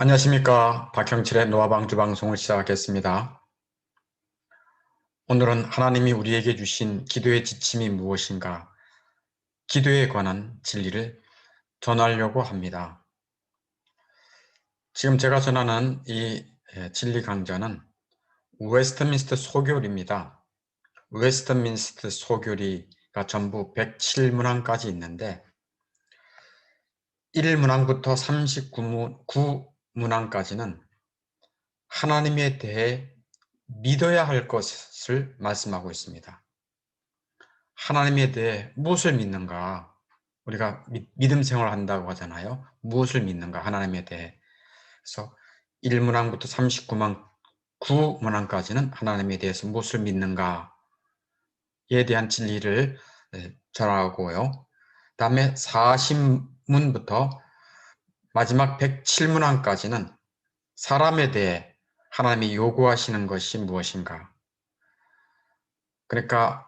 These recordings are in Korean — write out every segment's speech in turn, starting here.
안녕하십니까. 박형철의 노아방주 방송을 시작하겠습니다. 오늘은 하나님이 우리에게 주신 기도의 지침이 무엇인가, 기도에 관한 진리를 전하려고 합니다. 지금 제가 전하는 이 진리 강좌는 웨스트민스터 소교리입니다. 웨스트민스터 소교리가 전부 107문항까지 있는데 1문항부터 39문항까지는 하나님에 대해 믿어야 할 것을 말씀하고 있습니다. 하나님에 대해 무엇을 믿는가? 우리가 믿음 생활을 한다고 하잖아요. 무엇을 믿는가? 하나님에 대해. 그래서 1문항부터 39문항까지는 하나님에 대해서 무엇을 믿는가에 대한 진리를 전하고요. 다음에 40문부터 마지막 107문항까지는 사람에 대해 하나님이 요구하시는 것이 무엇인가? 그러니까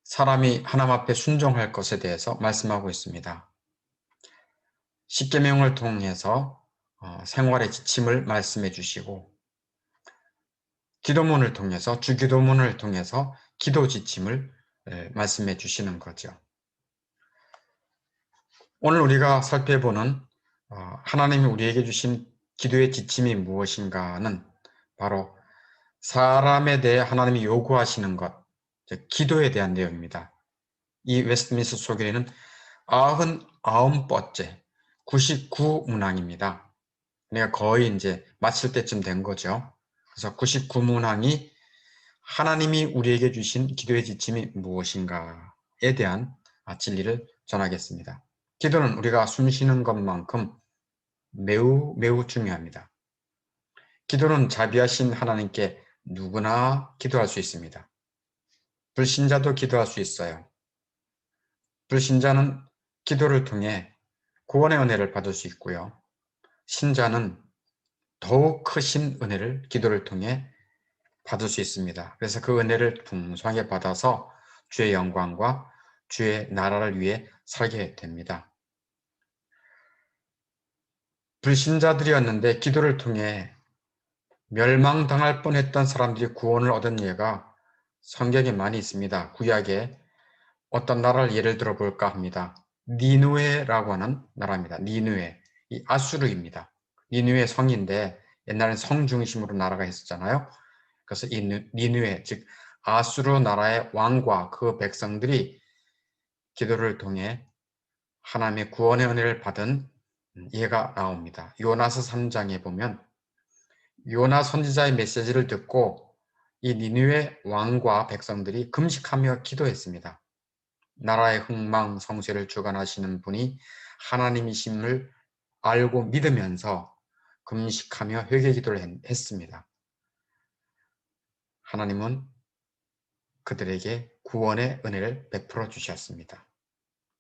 사람이 하나님 앞에 순종할 것에 대해서 말씀하고 있습니다. 십계명을 통해서 생활의 지침을 말씀해 주시고, 기도문을 통해서, 주기도문을 통해서 기도 지침을 말씀해 주시는 거죠. 오늘 우리가 살펴보는 하나님이 우리에게 주신 기도의 지침이 무엇인가는 바로 사람에 대해 하나님이 요구하시는 것, 기도에 대한 내용입니다. 이 웨스트민스터 소교리는 99번째 99문항입니다. 내가 거의 이제 마칠 때쯤 된 거죠. 그래서 99문항이 하나님이 우리에게 주신 기도의 지침이 무엇인가에 대한 진리를 전하겠습니다. 기도는 우리가 숨 쉬는 것만큼 매우 매우 중요합니다. 기도는 자비하신 하나님께 누구나 기도할 수 있습니다. 불신자도 기도할 수 있어요. 불신자는 기도를 통해 구원의 은혜를 받을 수 있고요. 신자는 더욱 크신 은혜를 기도를 통해 받을 수 있습니다. 그래서 그 은혜를 풍성하게 받아서 주의 영광과 주의 나라를 위해 살게 됩니다. 불신자들이었는데 기도를 통해 멸망당할 뻔했던 사람들이 구원을 얻은 예가 성경에 많이 있습니다. 구약에 어떤 나라를 예를 들어 볼까 합니다. 니누에라고 하는 나라입니다. 니누에. 이 아수르입니다. 니누에 성인데 옛날엔 성 중심으로 나라가 있었잖아요. 그래서 이 니누에, 즉 아수르 나라의 왕과 그 백성들이 기도를 통해 하나님의 구원의 은혜를 받은 예가 나옵니다. 요나서 3장에 보면 요나 선지자의 메시지를 듣고 이 니누에 왕과 백성들이 금식하며 기도했습니다. 나라의 흥망성쇠를 주관하시는 분이 하나님이심을 알고 믿으면서 금식하며 회개기도를 했습니다. 하나님은 그들에게 구원의 은혜를 베풀어 주셨습니다.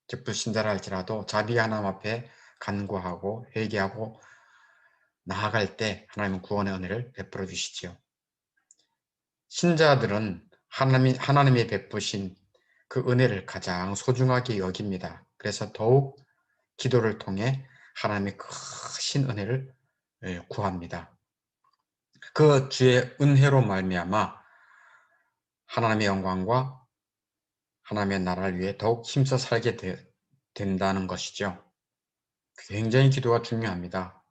즉 불신자라 할지라도 자비 하나님 앞에 간구하고 회개하고 나아갈 때 하나님은 구원의 은혜를 베풀어 주시지요. 신자들은 하나님이 베푸신 그 은혜를 가장 소중하게 여깁니다. 그래서 더욱 기도를 통해 하나님의 크신 은혜를 구합니다. 그 주의 은혜로 말미암아 하나님의 영광과 하나님의 나라를 위해 더욱 힘써 살게 된다는 것이죠. 굉장히 기도가 중요합니다.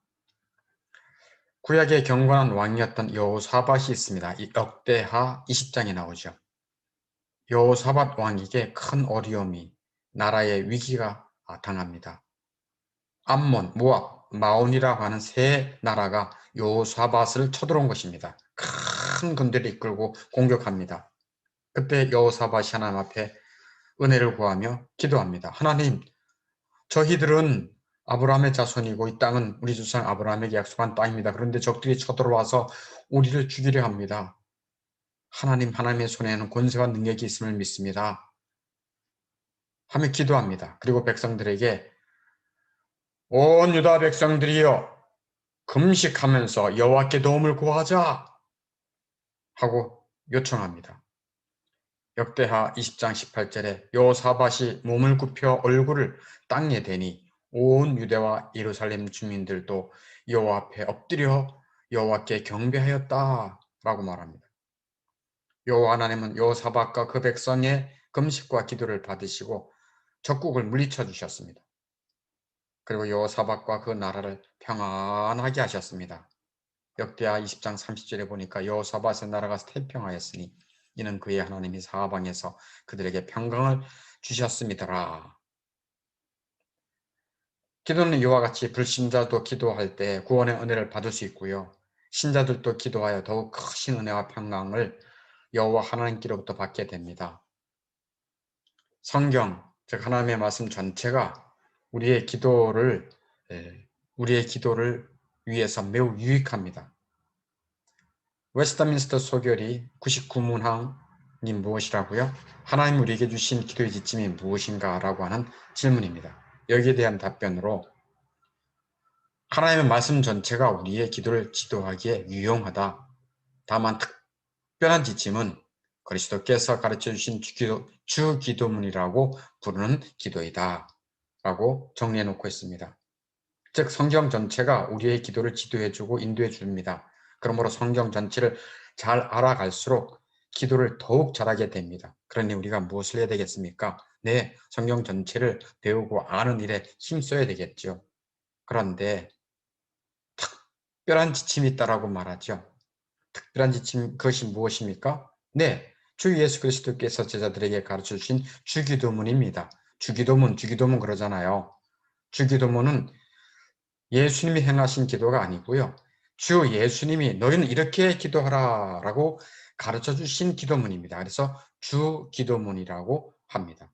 구약의 경건한 왕이었던 여호사밧이 있습니다. 이 역대하 20장에 나오죠. 여호사밧 왕에게 큰 어려움이, 나라의 위기가 당합니다. 암몬, 모압, 마온이라고 하는 세 나라가 여호사밧을 쳐들어온 것입니다. 큰 군대를 이끌고 공격합니다. 그때 여호사밧이 하나님 앞에 은혜를 구하며 기도합니다. 하나님, 저희들은 아브라함의 자손이고 이 땅은 우리 조상 아브라함에게 약속한 땅입니다. 그런데 적들이 쳐들어와서 우리를 죽이려 합니다. 하나님의 손에는 권세와 능력이 있음을 믿습니다. 하며 기도합니다. 그리고 백성들에게 온 유다 백성들이여 금식하면서 여호와께 도움을 구하자 하고 요청합니다. 역대하 20장 18절에 여호사밧이 몸을 굽혀 얼굴을 땅에 대니 온 유대와 예루살렘 주민들도 여호와 앞에 엎드려 여호와께 경배하였다 라고 말합니다. 여호와 하나님은 여호사밧과 그 백성의 금식과 기도를 받으시고 적국을 물리쳐 주셨습니다. 그리고 여호사밧과 그 나라를 평안하게 하셨습니다. 역대하 20장 30절에 보니까 여호사밧의 나라가 태평하였으니 이는 그의 하나님이 사방에서 그들에게 평강을 주셨음이더라. 기도는 이와 같이 불신자도 기도할 때 구원의 은혜를 받을 수 있고요. 신자들도 기도하여 더욱 크신 은혜와 평강을 여호와 하나님께로부터 받게 됩니다. 성경, 즉 하나님의 말씀 전체가 우리의 기도를 위해서 매우 유익합니다. 웨스트민스터 소결이 99문항이 무엇이라고요? 하나님 우리에게 주신 기도의 지침이 무엇인가? 라고 하는 질문입니다. 여기에 대한 답변으로 하나님의 말씀 전체가 우리의 기도를 지도하기에 유용하다. 다만 특별한 지침은 그리스도께서 가르쳐 주신 주기도문이라고 부르는 기도이다. 라고 정리해 놓고 있습니다. 즉 성경 전체가 우리의 기도를 지도해주고 인도해 줍니다. 그러므로 성경 전체를 잘 알아갈수록 기도를 더욱 잘하게 됩니다. 그러니 우리가 무엇을 해야 되겠습니까? 네, 성경 전체를 배우고 아는 일에 힘써야 되겠죠. 그런데 특별한 지침이 있다라고 말하죠. 특별한 지침, 그것이 무엇입니까? 네, 주 예수 그리스도께서 제자들에게 가르쳐 주신 주기도문입니다. 주기도문 그러잖아요. 주기도문은 예수님이 행하신 기도가 아니고요. 주 예수님이 너희는 이렇게 기도하라 라고 가르쳐 주신 기도문입니다. 그래서 주기도문이라고 합니다.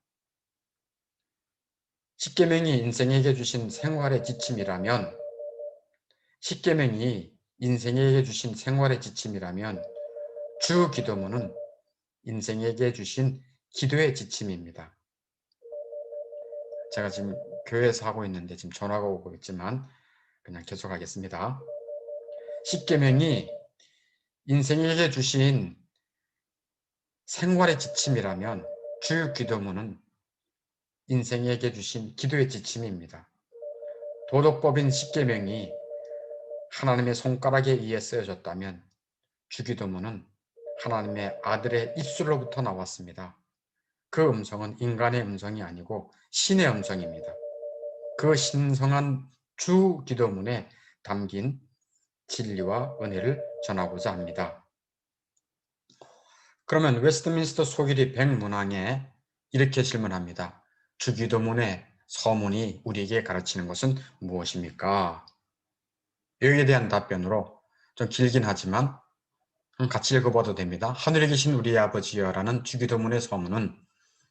십계명이 인생에게 주신 생활의 지침이라면 주기도문은 인생에게 주신 기도의 지침입니다. 제가 지금 교회에서 하고 있는데 지금 전화가 오고 있지만 그냥 계속하겠습니다. 십계명이 인생에게 주신 생활의 지침이라면 주기도문은 인생에게 주신 기도의 지침입니다. 도덕법인 십계명이 하나님의 손가락에 의해 쓰여졌다면 주기도문은 하나님의 아들의 입술로부터 나왔습니다. 그 음성은 인간의 음성이 아니고 신의 음성입니다. 그 신성한 주기도문에 담긴 진리와 은혜를 전하고자 합니다. 그러면 웨스트민스터 소결이 100문항에 이렇게 질문합니다. 주기도문의 서문이 우리에게 가르치는 것은 무엇입니까? 여기에 대한 답변으로 좀 길긴 하지만 같이 읽어봐도 됩니다. 하늘에 계신 우리 아버지여 라는 주기도문의 서문은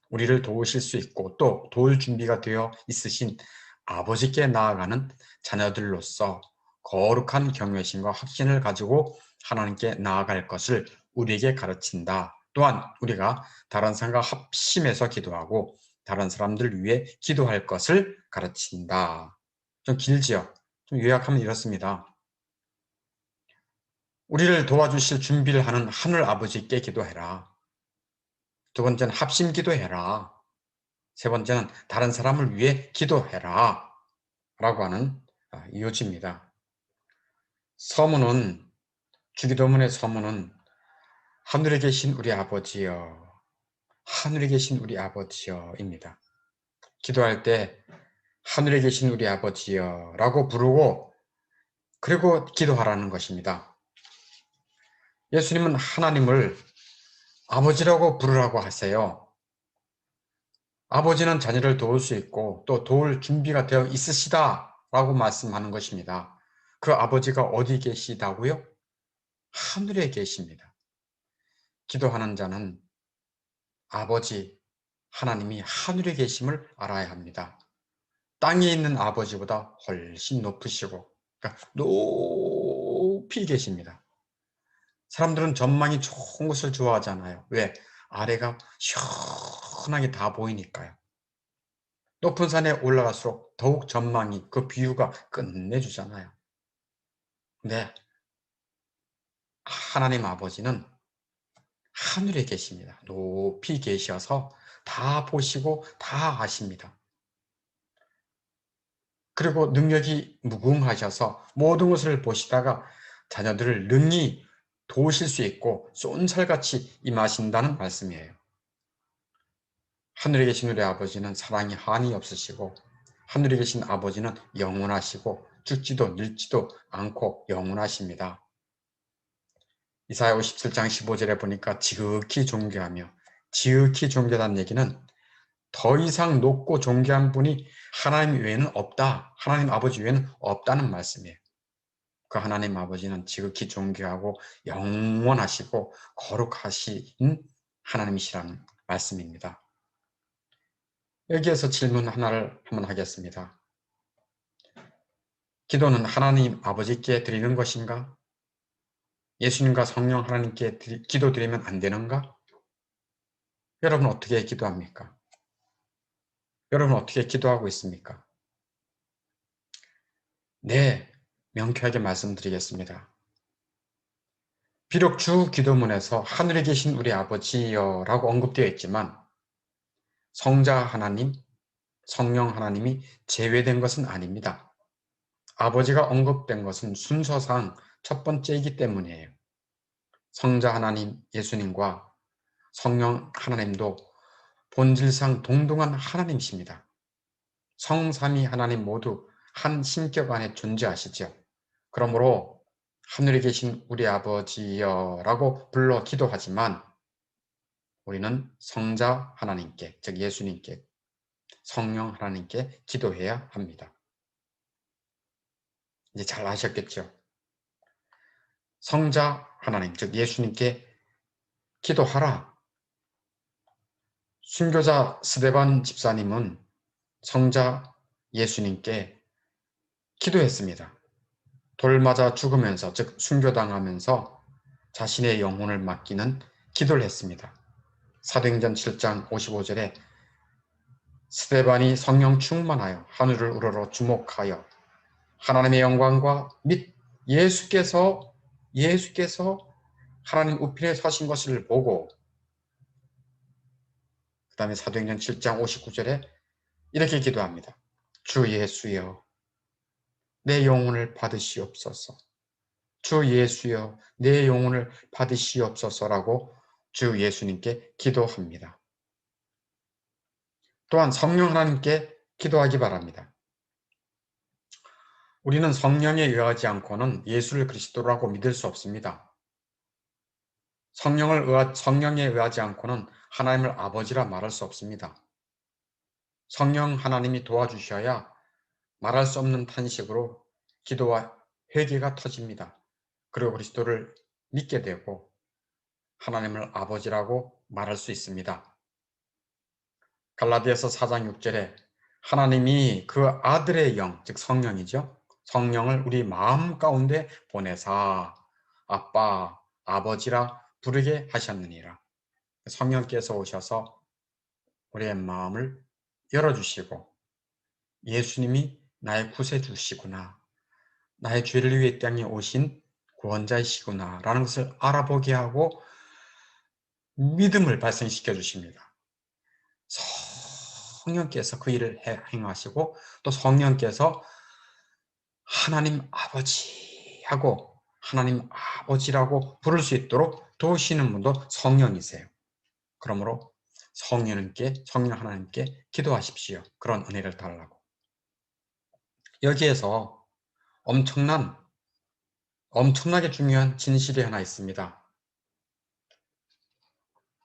우리를 도우실 수 있고 또 도울 준비가 되어 있으신 아버지께 나아가는 자녀들로서 거룩한 경외심과 확신을 가지고 하나님께 나아갈 것을 우리에게 가르친다. 또한 우리가 다른 사람과 합심해서 기도하고 다른 사람들 위해 기도할 것을 가르친다. 좀 길지요? 좀 요약하면 이렇습니다. 우리를 도와주실 준비를 하는 하늘 아버지께 기도해라. 두 번째는 합심 기도해라. 세 번째는 다른 사람을 위해 기도해라. 라고 하는 요지입니다. 서문은, 주기도문의 서문은 하늘에 계신 우리 아버지여, 하늘에 계신 우리 아버지여 입니다. 기도할 때 하늘에 계신 우리 아버지여 라고 부르고 그리고 기도하라는 것입니다. 예수님은 하나님을 아버지라고 부르라고 하세요. 아버지는 자녀를 도울 수 있고 또 도울 준비가 되어 있으시다 라고 말씀하는 것입니다. 그 아버지가 어디 계시다고요? 하늘에 계십니다. 기도하는 자는 아버지, 하나님이 하늘에 계심을 알아야 합니다. 땅에 있는 아버지보다 훨씬 높으시고, 그러니까 높이 계십니다. 사람들은 전망이 좋은 곳을 좋아하잖아요. 왜? 아래가 시원하게 다 보이니까요. 높은 산에 올라갈수록 더욱 전망이, 그 뷰가 끝내주잖아요. 근데 하나님 아버지는 하늘에 계십니다. 높이 계셔서 다 보시고 다 아십니다. 그리고 능력이 무궁하셔서 모든 것을 보시다가 자녀들을 능히 도우실 수 있고 쏜살같이 임하신다는 말씀이에요. 하늘에 계신 우리 아버지는 사랑이 한이 없으시고 하늘에 계신 아버지는 영원하시고 죽지도 늙지도 않고 영원하십니다. 이사야 57장 15절에 보니까 지극히 존귀하며, 지극히 존귀하다는 얘기는 더 이상 높고 존귀한 분이 하나님 외에는 없다. 하나님 아버지 외에는 없다는 말씀이에요. 그 하나님 아버지는 지극히 존귀하고 영원하시고 거룩하신 하나님이시라는 말씀입니다. 여기에서 질문 하나를 한번 하겠습니다. 기도는 하나님 아버지께 드리는 것인가? 예수님과 성령 하나님께 기도 드리면 안 되는가? 여러분 어떻게 기도합니까? 여러분 어떻게 기도하고 있습니까? 네, 명쾌하게 말씀드리겠습니다. 비록 주 기도문에서 하늘에 계신 우리 아버지여 라고 언급되어 있지만 성자 하나님, 성령 하나님이 제외된 것은 아닙니다. 아버지가 언급된 것은 순서상 첫 번째이기 때문이에요. 성자 하나님 예수님과 성령 하나님도 본질상 동등한 하나님이십니다. 성삼위 하나님 모두 한 신격 안에 존재하시죠. 그러므로 하늘에 계신 우리 아버지여 라고 불러 기도하지만 우리는 성자 하나님께, 즉 예수님께, 성령 하나님께 기도해야 합니다. 이제 잘 아셨겠죠? 성자 하나님, 즉 예수님께 기도하라. 순교자 스데반 집사님은 성자 예수님께 기도했습니다. 돌 맞아 죽으면서, 즉 순교당하면서 자신의 영혼을 맡기는 기도를 했습니다. 사도행전 7장 55절에 스데반이 성령 충만하여 하늘을 우러러 주목하여 하나님의 영광과 및 예수께서 하나님 우편에 서신 것을 보고, 그 다음에 사도행전 7장 59절에 이렇게 기도합니다. 주 예수여 내 영혼을 받으시옵소서. 주 예수여 내 영혼을 받으시옵소서라고 주 예수님께 기도합니다. 또한 성령 하나님께 기도하기 바랍니다. 우리는 성령에 의하지 않고는 예수를 그리스도라고 믿을 수 없습니다. 성령에 의하지 않고는 하나님을 아버지라 말할 수 없습니다. 성령 하나님이 도와주셔야 말할 수 없는 탄식으로 기도와 회개가 터집니다. 그리고 그리스도를 믿게 되고 하나님을 아버지라고 말할 수 있습니다. 갈라디아서 4장 6절에 하나님이 그 아들의 영, 즉 성령이죠. 성령을 우리 마음 가운데 보내사 아빠, 아버지라 부르게 하셨느니라. 성령께서 오셔서 우리의 마음을 열어주시고 예수님이 나의 구세주시구나, 나의 죄를 위해 땅에 오신 구원자이시구나 라는 것을 알아보게 하고 믿음을 발생시켜 주십니다. 성령께서 그 일을 행하시고 또 성령께서 하나님 아버지 하고 하나님 아버지라고 부를 수 있도록 도우시는 분도 성령이세요. 그러므로 성령 하나님께 기도하십시오. 그런 은혜를 달라고. 여기에서 엄청나게 중요한 진실이 하나 있습니다.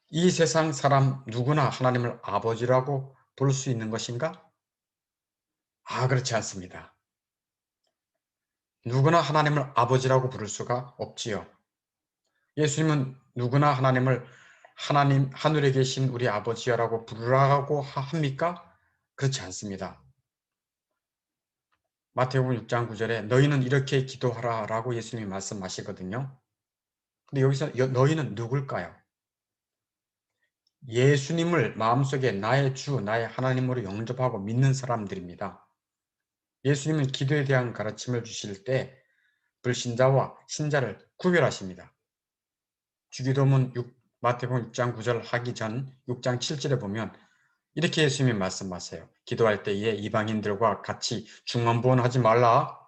이 세상 사람 누구나 하나님을 아버지라고 부를 수 있는 것인가? 그렇지 않습니다. 누구나 하나님을 아버지라고 부를 수가 없지요. 예수님은 누구나 하나님을 하늘에 계신 우리 아버지라고 부르라고 합니까? 그렇지 않습니다. 마태복음 6장 9절에 너희는 이렇게 기도하라 라고 예수님이 말씀하시거든요. 근데 여기서 너희는 누굴까요? 예수님을 마음속에 나의 주, 나의 하나님으로 영접하고 믿는 사람들입니다. 예수님은 기도에 대한 가르침을 주실 때 불신자와 신자를 구별하십니다. 주기도문 마태복음 6장 9절 하기 전 6장 7절에 보면 이렇게 예수님이 말씀하세요. 기도할 때에 이방인들과 같이 중언부언하지 말라.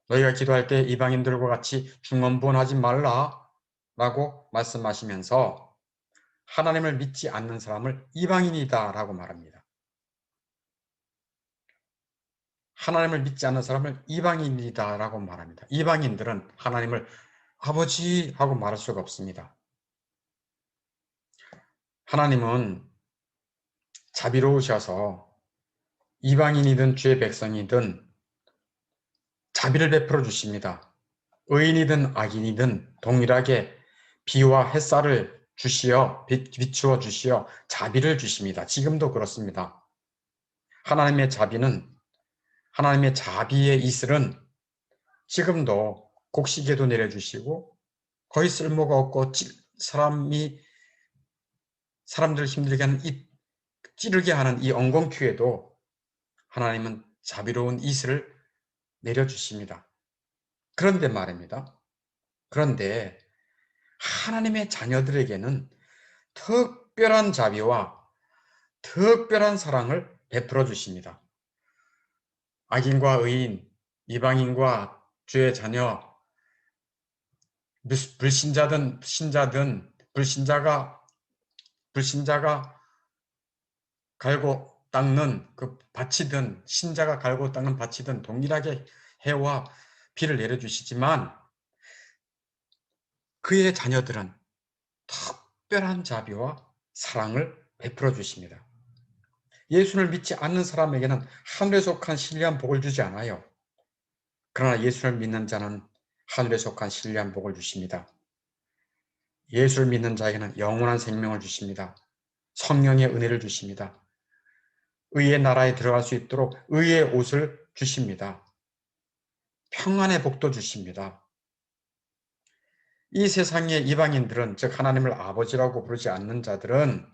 너희가 기도할 때 이방인들과 같이 중언부언하지 말라 라고 말씀하시면서 하나님을 믿지 않는 사람을 이방인이다 라고 말합니다. 하나님을 믿지 않는 사람을 이방인이다 라고 말합니다. 이방인들은 하나님을 아버지 하고 말할 수가 없습니다. 하나님은 자비로우셔서 이방인이든 주의 백성이든 자비를 베풀어 주십니다. 의인이든 악인이든 동일하게 비와 햇살을 주시어 비추어 주시어 자비를 주십니다. 지금도 그렇습니다. 하나님의 자비의 이슬은 지금도 곡식에도 내려주시고 거의 쓸모가 없고 사람들 힘들게 하는 찌르게 하는 이 엉겅퀴에도 하나님은 자비로운 이슬을 내려주십니다. 그런데 말입니다. 그런데 하나님의 자녀들에게는 특별한 자비와 특별한 사랑을 베풀어 주십니다. 악인과 의인, 이방인과 주의 자녀, 불신자든 신자든 불신자가 갈고 닦는 그 밭이든 신자가 갈고 닦는 밭이든 동일하게 해와 비를 내려주시지만 그의 자녀들은 특별한 자비와 사랑을 베풀어 주십니다. 예수를 믿지 않는 사람에게는 하늘에 속한 신리한 복을 주지 않아요. 그러나 예수를 믿는 자는 하늘에 속한 신리한 복을 주십니다. 예수를 믿는 자에게는 영원한 생명을 주십니다. 성령의 은혜를 주십니다. 의의 나라에 들어갈 수 있도록 의의 옷을 주십니다. 평안의 복도 주십니다. 이 세상의 이방인들은, 즉 하나님을 아버지라고 부르지 않는 자들은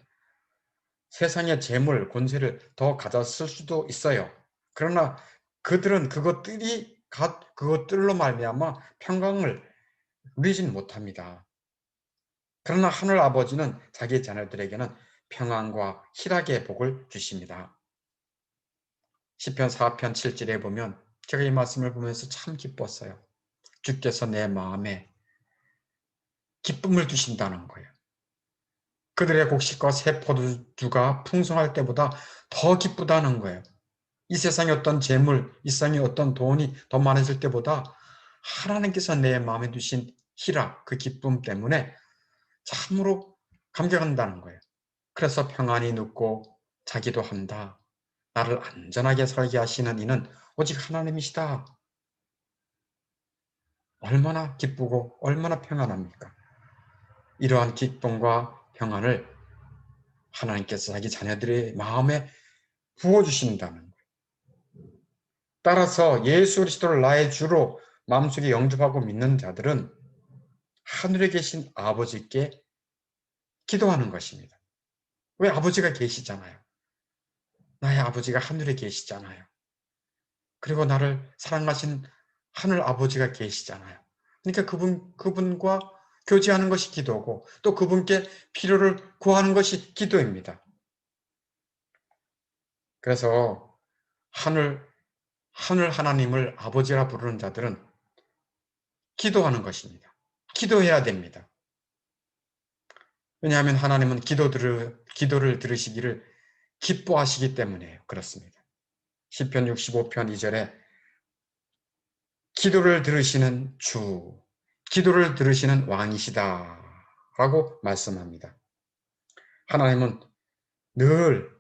세상의 재물, 권세를 더 가졌을 수도 있어요. 그러나 그들은 그것들로 말미암아 평강을 누리지는 못합니다. 그러나 하늘 아버지는 자기 자녀들에게는 평안과 희락의 복을 주십니다. 시편 4편 7절에 보면 제가 이 말씀을 보면서 참 기뻤어요. 주께서 내 마음에 기쁨을 주신다는 거예요. 그들의 곡식과 새 포도주가 풍성할 때보다 더 기쁘다는 거예요. 이 세상의 어떤 재물, 이 세상의 어떤 돈이 더 많아질 때보다 하나님께서 내 마음에 두신 희락, 그 기쁨 때문에 참으로 감격한다는 거예요. 그래서 평안이 눕고 자기도 한다. 나를 안전하게 살게 하시는 이는 오직 하나님이시다. 얼마나 기쁘고 얼마나 평안합니까? 이러한 기쁨과 평안을 하나님께서 자기 자녀들의 마음에 부어주신다는 거예요. 따라서 예수 그리스도를 나의 주로 마음속에 영접하고 믿는 자들은 하늘에 계신 아버지께 기도하는 것입니다. 왜? 아버지가 계시잖아요. 나의 아버지가 하늘에 계시잖아요. 그리고 나를 사랑하신 하늘 아버지가 계시잖아요. 그러니까 그분과 교제하는 것이 기도고 또 그분께 필요를 구하는 것이 기도입니다. 그래서 하늘 하나님을 아버지라 부르는 자들은 기도하는 것입니다. 기도해야 됩니다. 왜냐하면 하나님은 기도를 들으시기를 기뻐하시기 때문에 그렇습니다. 시편 65편 2절에 기도를 들으시는 주, 기도를 들으시는 왕이시다 라고 말씀합니다. 하나님은 늘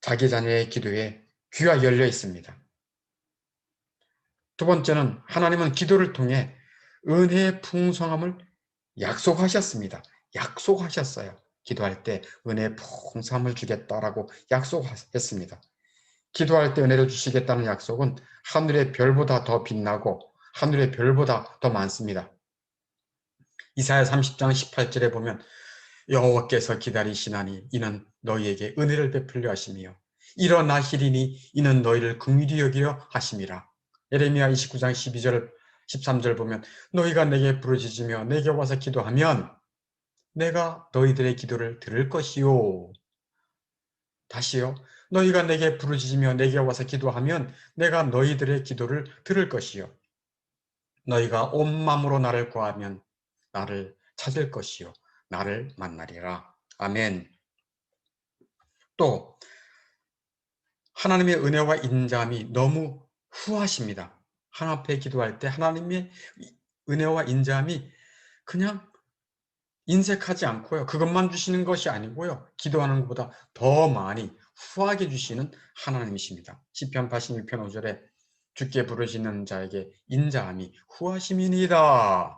자기 자녀의 기도에 귀가 열려 있습니다. 두 번째는 하나님은 기도를 통해 은혜의 풍성함을 약속하셨습니다. 약속하셨어요. 기도할 때 은혜의 풍성함을 주겠다라고 약속했습니다. 기도할 때 은혜를 주시겠다는 약속은 하늘의 별보다 더 빛나고 하늘의 별보다 더 많습니다. 이사야 30장 18절에 보면 여호와께서 기다리시나니 이는 너희에게 은혜를 베풀려 하시며 일어나시리니 이는 너희를 긍휼히 여기려 하심이라. 예레미야 29장 12절 13절 보면 너희가 내게 부르짖으며 내게 와서 기도하면 내가 너희들의 기도를 들을 것이요. 다시요. 너희가 내게 부르짖으며 내게 와서 기도하면 내가 너희들의 기도를 들을 것이요. 너희가 온 마음으로 나를 구하면 나를 찾을 것이요. 나를 만나리라. 아멘. 또 하나님의 은혜와 인자함이 너무 후하십니다. 하나님 앞에 기도할 때 하나님의 은혜와 인자함이 그냥 인색하지 않고요. 그것만 주시는 것이 아니고요. 기도하는 것보다 더 많이 후하게 주시는 하나님이십니다. 시편 86편 5절에 주께 부르짖는 자에게 인자함이 후하심이니이다.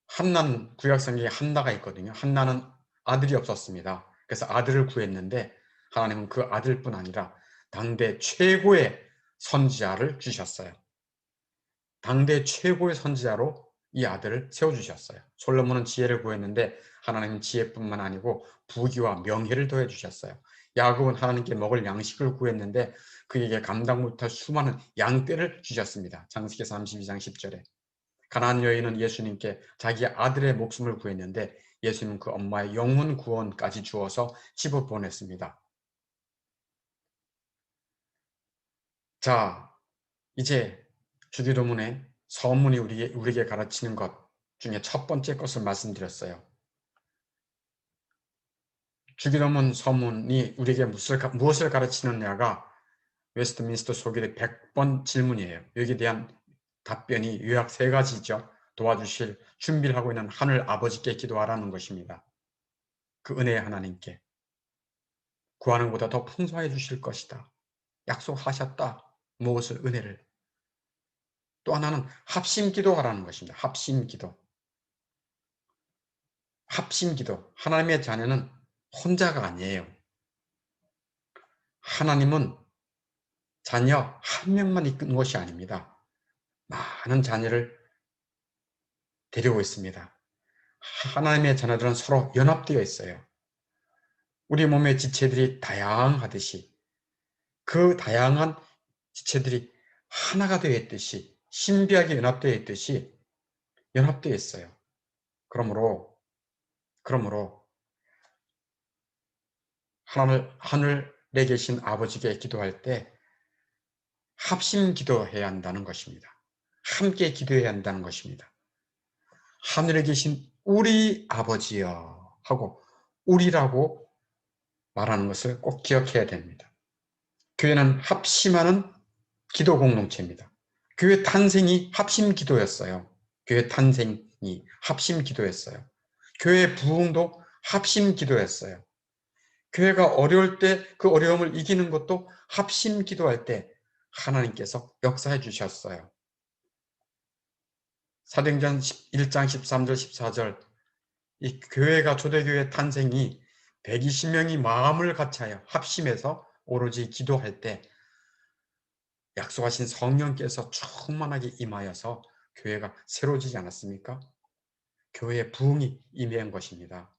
한난 구약성경에 한나가 있거든요. 한나는 아들이 없었습니다. 그래서 아들을 구했는데 하나님은 그 아들뿐 아니라 당대 최고의 선지자를 주셨어요. 당대 최고의 선지자로 이 아들을 세워주셨어요. 솔로몬은 지혜를 구했는데 하나님은 지혜뿐만 아니고 부귀와 명예를 더해 주셨어요. 야곱은 하나님께 먹을 양식을 구했는데 그에게 감당 못할 수많은 양떼를 주셨습니다. 창세기 32장 10절에. 가나안 여인은 예수님께 자기 아들의 목숨을 구했는데 예수님은 그 엄마의 영혼 구원까지 주어서 집어 보냈습니다. 자, 이제 주기도문의 서문이 우리에게 가르치는 것 중에 첫 번째 것을 말씀드렸어요. 주기도문 서문이 우리에게 무엇을 가르치느냐가 웨스트민스터 소결의 100번 질문이에요. 여기에 대한 답변이 요약 3가지죠. 도와주실 준비를 하고 있는 하늘 아버지께 기도하라는 것입니다. 그 은혜의 하나님께. 구하는 것보다 더 풍성해 주실 것이다. 약속하셨다. 무엇을? 은혜를. 또 하나는 합심기도하라는 것입니다. 합심기도. 합심기도. 하나님의 자녀는 혼자가 아니에요. 하나님은 자녀 한 명만 이끄는 것이 아닙니다. 많은 자녀를 데리고 있습니다. 하나님의 자녀들은 서로 연합되어 있어요. 우리 몸의 지체들이 다양하듯이 그 다양한 지체들이 하나가 되어 있듯이 신비하게 연합되어 있듯이 연합되어 있어요. 그러므로 하늘에 계신 아버지께 기도할 때 합심 기도해야 한다는 것입니다. 함께 기도해야 한다는 것입니다. 하늘에 계신 우리 아버지여 하고 우리라고 말하는 것을 꼭 기억해야 됩니다. 교회는 합심하는 기도 공동체입니다. 교회 탄생이 합심 기도였어요. 교회 탄생이 합심 기도였어요. 교회 부흥도 합심 기도였어요. 교회가 어려울 때 그 어려움을 이기는 것도 합심 기도할 때 하나님께서 역사해 주셨어요. 사도행전 1장 13절 14절 이 교회가 초대교회 탄생이 120명이 마음을 같이하여 합심해서 오로지 기도할 때 약속하신 성령께서 충만하게 임하여서 교회가 새로워지지 않았습니까? 교회의 부흥이 임한 것입니다.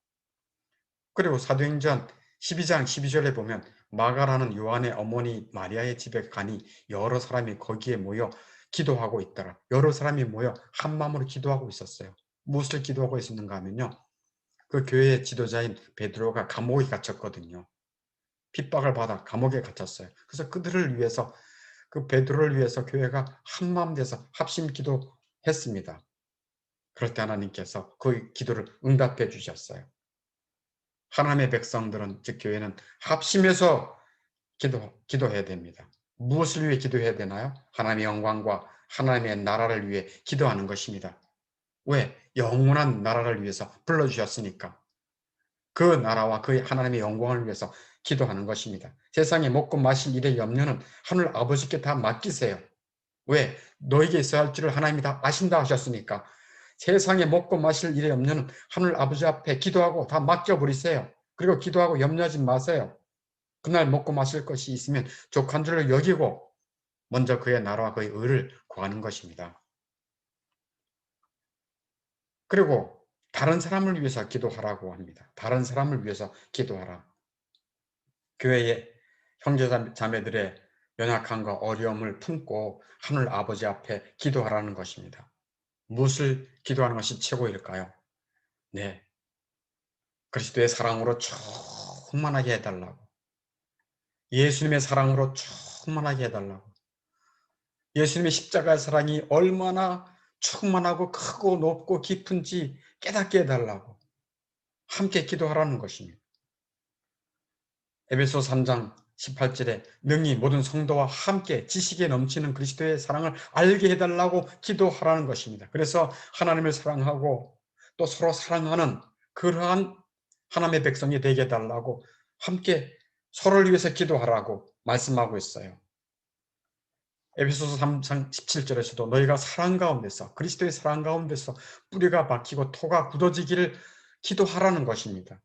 그리고 사도행전 12장 12절에 보면 마가라는 요한의 어머니 마리아의 집에 가니 여러 사람이 거기에 모여 기도하고 있더라. 여러 사람이 모여 한 마음으로 기도하고 있었어요. 무엇을 기도하고 있었는가 하면요. 그 교회의 지도자인 베드로가 감옥에 갇혔거든요. 핍박을 받아 감옥에 갇혔어요. 그래서 그들을 위해서 그 베드로를 위해서 교회가 한마음 돼서 합심 기도했습니다. 그럴 때 하나님께서 그 기도를 응답해 주셨어요. 하나님의 백성들은 즉 교회는 합심해서 기도해야 됩니다. 무엇을 위해 기도해야 되나요? 하나님의 영광과 하나님의 나라를 위해 기도하는 것입니다. 왜? 영원한 나라를 위해서 불러주셨으니까. 그 나라와 그 하나님의 영광을 위해서 기도하는 것입니다. 세상에 먹고 마실 일의 염려는 하늘 아버지께 다 맡기세요. 왜? 너에게 있어야 할 줄을 하나님이 다 아신다 하셨으니까. 세상에 먹고 마실 일의 염려는 하늘 아버지 앞에 기도하고 다 맡겨버리세요. 그리고 기도하고 염려하지 마세요. 그날 먹고 마실 것이 있으면 족한 줄을 여기고 먼저 그의 나라와 그의 의를 구하는 것입니다. 그리고 다른 사람을 위해서 기도하라고 합니다. 다른 사람을 위해서 기도하라. 교회의 형제자매들의 연약함과 어려움을 품고 하늘 아버지 앞에 기도하라는 것입니다. 무엇을 기도하는 것이 최고일까요? 네, 그리스도의 사랑으로 충만하게 해달라고, 예수님의 사랑으로 충만하게 해달라고, 예수님의 십자가의 사랑이 얼마나 충만하고 크고 높고 깊은지 깨닫게 해달라고 함께 기도하라는 것입니다. 에베소 3장 18절에 능히 모든 성도와 함께 지식에 넘치는 그리스도의 사랑을 알게 해달라고 기도하라는 것입니다. 그래서 하나님을 사랑하고 또 서로 사랑하는 그러한 하나님의 백성이 되게 해달라고 함께 서로를 위해서 기도하라고 말씀하고 있어요. 에베소서 3장 17절에서도 너희가 사랑 가운데서, 그리스도의 사랑 가운데서 뿌리가 박히고 토가 굳어지기를 기도하라는 것입니다.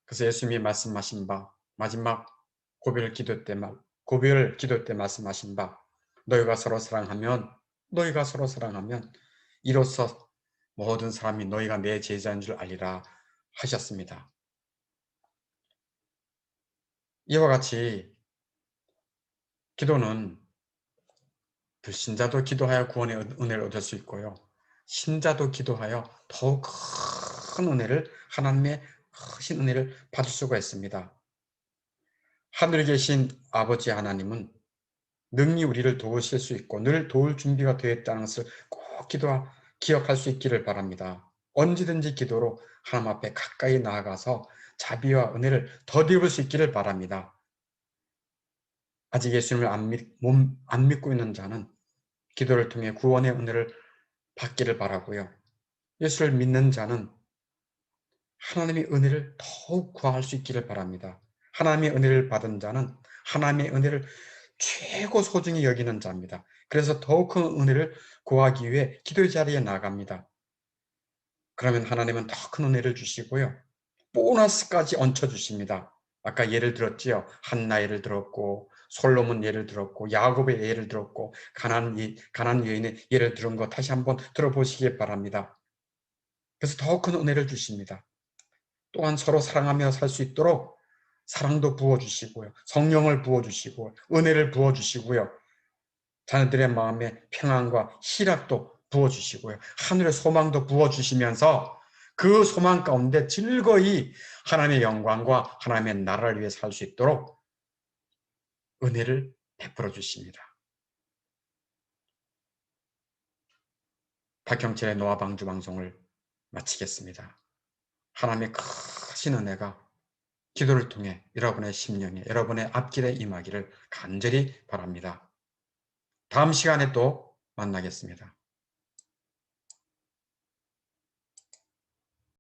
그래서 예수님이 말씀하신 바, 마지막 고별 기도 때 말씀하신 바, 너희가 서로 사랑하면 이로써 모든 사람이 너희가 내 제자인 줄 알리라 하셨습니다. 이와 같이 기도는 불신자도 기도하여 구원의 은혜를 얻을 수 있고요, 신자도 기도하여 더욱 큰 은혜를, 하나님의 크신 은혜를 받을 수가 있습니다. 하늘에 계신 아버지 하나님은 능히 우리를 도우실 수 있고 늘 도울 준비가 되어 있다는 것을 꼭 기억할 수 있기를 바랍니다. 언제든지 기도로 하나님 앞에 가까이 나아가서 자비와 은혜를 더디 입을 수 있기를 바랍니다. 아직 예수님을 안 믿고 있는 자는 기도를 통해 구원의 은혜를 받기를 바라고요, 예수를 믿는 자는 하나님의 은혜를 더욱 구할 수 있기를 바랍니다. 하나님의 은혜를 받은 자는 하나님의 은혜를 최고 소중히 여기는 자입니다. 그래서 더욱 큰 은혜를 구하기 위해 기도의 자리에 나갑니다. 그러면 하나님은 더 큰 은혜를 주시고요, 보너스까지 얹혀주십니다. 아까 예를 들었지요. 한나 예를 들었고, 솔로몬 예를 들었고, 야곱의 예를 들었고, 가나안 여인의 예를 들은 거 다시 한번 들어보시기 바랍니다. 그래서 더 큰 은혜를 주십니다. 또한 서로 사랑하며 살 수 있도록 사랑도 부어주시고요, 성령을 부어주시고 은혜를 부어주시고요, 자녀들의 마음에 평안과 희락도 부어주시고요, 하늘의 소망도 부어주시면서 그 소망 가운데 즐거이 하나님의 영광과 하나님의 나라를 위해 살 수 있도록 은혜를 베풀어 주십니다. 박경철의 노아방주 방송을 마치겠습니다. 하나님의 크신 은혜가 기도를 통해 여러분의 심령에, 여러분의 앞길에 임하기를 간절히 바랍니다. 다음 시간에 또 만나겠습니다.